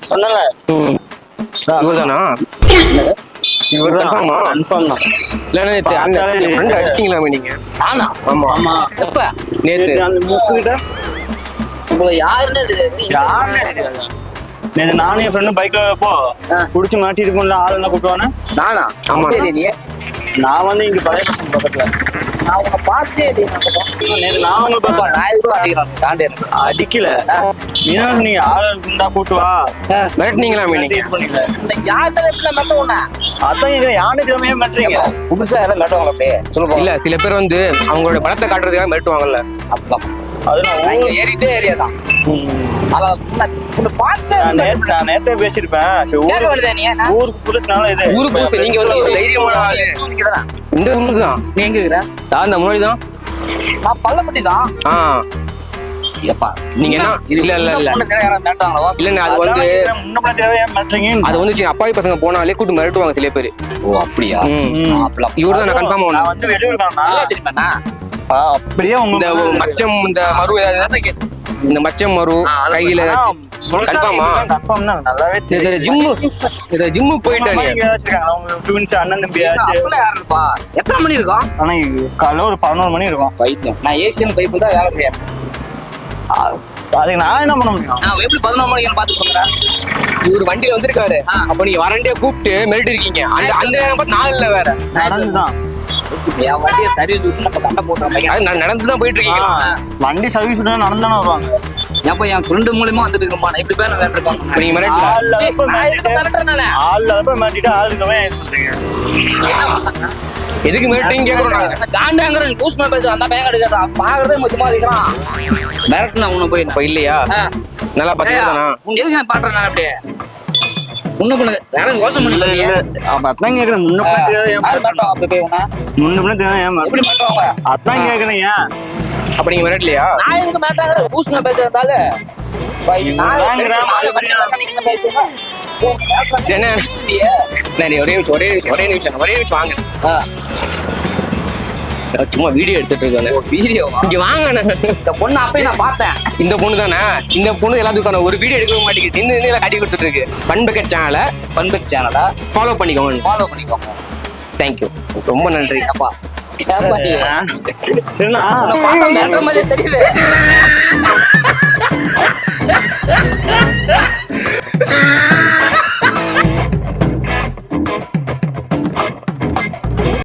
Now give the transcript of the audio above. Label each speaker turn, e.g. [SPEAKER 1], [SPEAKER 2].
[SPEAKER 1] சொன்னல
[SPEAKER 2] இவர்தானா?
[SPEAKER 1] இவர்தான் கன்ஃபார்ம் தான்.
[SPEAKER 2] இல்ல அந்த ஃப்ரெண்ட் அடிச்சீங்களாமே நீங்க?
[SPEAKER 3] ஆனா
[SPEAKER 2] ஆமா
[SPEAKER 3] ஆமா எப்ப
[SPEAKER 2] நேத்து
[SPEAKER 1] அந்த மூக்குகிட்ட
[SPEAKER 3] உங்களை யாருன்னு தெரியாது.
[SPEAKER 1] யாருமே தெரியாது. நேத்து நானும் என் ஃப்ரெண்டும் பைக்ல போ குடிச்சு மாட்டிட்டு போன ஆள் என்ன கூப்பிடுவானே
[SPEAKER 3] நானா?
[SPEAKER 2] ஆமா.
[SPEAKER 3] தெரியலையே.
[SPEAKER 1] நான் வந்து இங்க பழைய பக்கம் பக்கத்துல
[SPEAKER 3] நான் உங்களை பார்த்தே இல்லையே.
[SPEAKER 1] நேத்து நான் உங்க பக்கம்
[SPEAKER 3] நான் எதுவும் அடிக்கிறேன் தாண்டி எனக்கு.
[SPEAKER 1] அடிக்கல. நீங்க ஆள் இருந்தா கூட்டு வா
[SPEAKER 2] மிரட்டினீங்களாமே நீங்க?
[SPEAKER 1] இது பண்ணீங்க.
[SPEAKER 3] இந்த யார்கிட்ட எப்படி மட்டும் ஒண்ணா
[SPEAKER 1] அதான் எங்க யானை திறமையே மாட்டீங்க.
[SPEAKER 3] புதுசா யாரும் நட்டுவாங்க அப்படியே சொல்லுங்க.
[SPEAKER 2] இல்ல சில பேர் வந்து அவங்களோட பலத்தை காட்டுறதுக்காக மிரட்டுவாங்கல்ல.
[SPEAKER 3] அப்பா
[SPEAKER 1] அது நான்
[SPEAKER 3] ஏறிட்டே ஏரியாதான்.
[SPEAKER 1] நான் நேத்தே பேசிருப்பேன். ஊருக்கு புதுசுனால இது
[SPEAKER 2] ஊருக்கு புதுசு. நீங்க வந்து ஒரு தைரியமான ஆளு. இந்த ஊருக்கு தான்.
[SPEAKER 3] நீ எங்க இருக்கிற?
[SPEAKER 2] அந்த முன்னாடி தான்.
[SPEAKER 3] நான் பள்ளப்பட்டி தான். எப்பா
[SPEAKER 2] நீங்க என்ன? இல்ல இல்ல அது வந்து
[SPEAKER 1] முன்ன தேவையா மாட்டீங்க.
[SPEAKER 2] அது வந்து அப்பாவி பசங்க போனாலே கூட்டு மிரட்டுவாங்க சில பேரு.
[SPEAKER 3] ஓ அப்படியா?
[SPEAKER 2] இவர்தான் நான் கன்ஃபார்ம்
[SPEAKER 1] நான் வந்து வெளியூர்
[SPEAKER 3] நல்லா தெரியுமாண்ணா?
[SPEAKER 1] அப்படியே
[SPEAKER 2] இந்த மச்சம் இந்த மரு ஏதாவது இந்த மச்சம் மரு கையில கன்ஃபார்மா?
[SPEAKER 1] கன்ஃபார்ம் தான். நல்லாவே
[SPEAKER 2] தெரியும். ஜிம்மு போயிட்டாங்க.
[SPEAKER 1] அவங்க ட்வின்ஸ் அண்ணன் தம்பியாச்சு.
[SPEAKER 3] எத்தனை மணி இருக்கும்?
[SPEAKER 1] ஆனா காலைல ஒரு 11 மணி இருக்கும்.
[SPEAKER 3] பைத்தியம். நான் ஏசியன் பைப் தான் வேலை செய்யறேன்.
[SPEAKER 1] அதுக்கு நான் என்ன பண்ண முடியும்?
[SPEAKER 3] நான் எப்படி 11 மணிக்கு பாத்து சொல்றேன்.
[SPEAKER 2] இவரு வண்டியில வந்திருக்காரு. அப்ப நீங்க வரண்டே கூப்பிட்டு மிரட்டி இருக்கீங்க. அந்த நேரம் பார்த்து நாலுல வேற
[SPEAKER 1] நடந்துதான்
[SPEAKER 3] என் வண்டியை சர்வீஸ் விட்டு நம்ம சண்டை போட்டுறோம்.
[SPEAKER 2] நடந்துதான் போயிட்டு இருக்கீங்க.
[SPEAKER 1] வண்டி சர்வீஸ் நடந்தானே வருவாங்க.
[SPEAKER 3] எப்ப என் ஃப்ரெண்டு மூலியமா வந்துட்டு இருக்கோம். நான் இப்படி பேர் வேண்டிருக்கோம்.
[SPEAKER 2] நீங்க மிரட்டல.
[SPEAKER 1] ஆள் மாட்டிட்டு ஆளுக்கவே இது பண்றீங்க.
[SPEAKER 2] எதுக்கு மிரட்டிங்க கேக்குறோம் நாங்க.
[SPEAKER 3] காண்டாங்கற பூஸ்மா பேச அந்த பையன் கேக்குறா. பாக்குறதே மொத்தமா இருக்கறான். மிரட்டனா உன்ன போய்
[SPEAKER 2] இப்ப இல்லையா? நல்லா பாத்தீங்கனா
[SPEAKER 3] உன் எதுக்கு நான் பாக்குறேன் நான் அப்படியே. முன்ன பண்ணு வேற யோசனை பண்ணி இல்ல.
[SPEAKER 1] அப்ப அதான் கேக்குறேன். முன்ன பண்ண தெரியாது ஏன்
[SPEAKER 3] மாட்டோம் அப்படி போய் உன.
[SPEAKER 1] முன்ன பண்ண தெரியாது ஏன்
[SPEAKER 3] எப்படி மாட்டோங்க?
[SPEAKER 1] அதான் கேக்குறேன் ஏன்.
[SPEAKER 2] அப்ப நீங்க மிரட்டலையா?
[SPEAKER 3] நான் எதுக்கு மாட்டாங்கற பூஸ்மா பேசறதால பை நான் ஒரே நிமிஷம் வாங்க. சும்மா வீடியோ எடுத்துட்டு இருக்காங்க. வீடியோ இங்க வாங்க. இந்த பொண்ணு அப்பயே நான் பார்த்தேன். இந்த பொண்ணு தானே? இந்த பொண்ணு எல்லாத்துக்கான ஒரு வீடியோ எடுக்க மாட்டேங்குது. இந்த காட்டி கொடுத்துட்டு இருக்கு. பண்பெக்கட் சேனலை ஃபாலோ பண்ணிக்கோங்க. தேங்க்யூ. ரொம்ப நன்றி. அப்பா
[SPEAKER 1] சரிண்ணா
[SPEAKER 3] தெரியுது.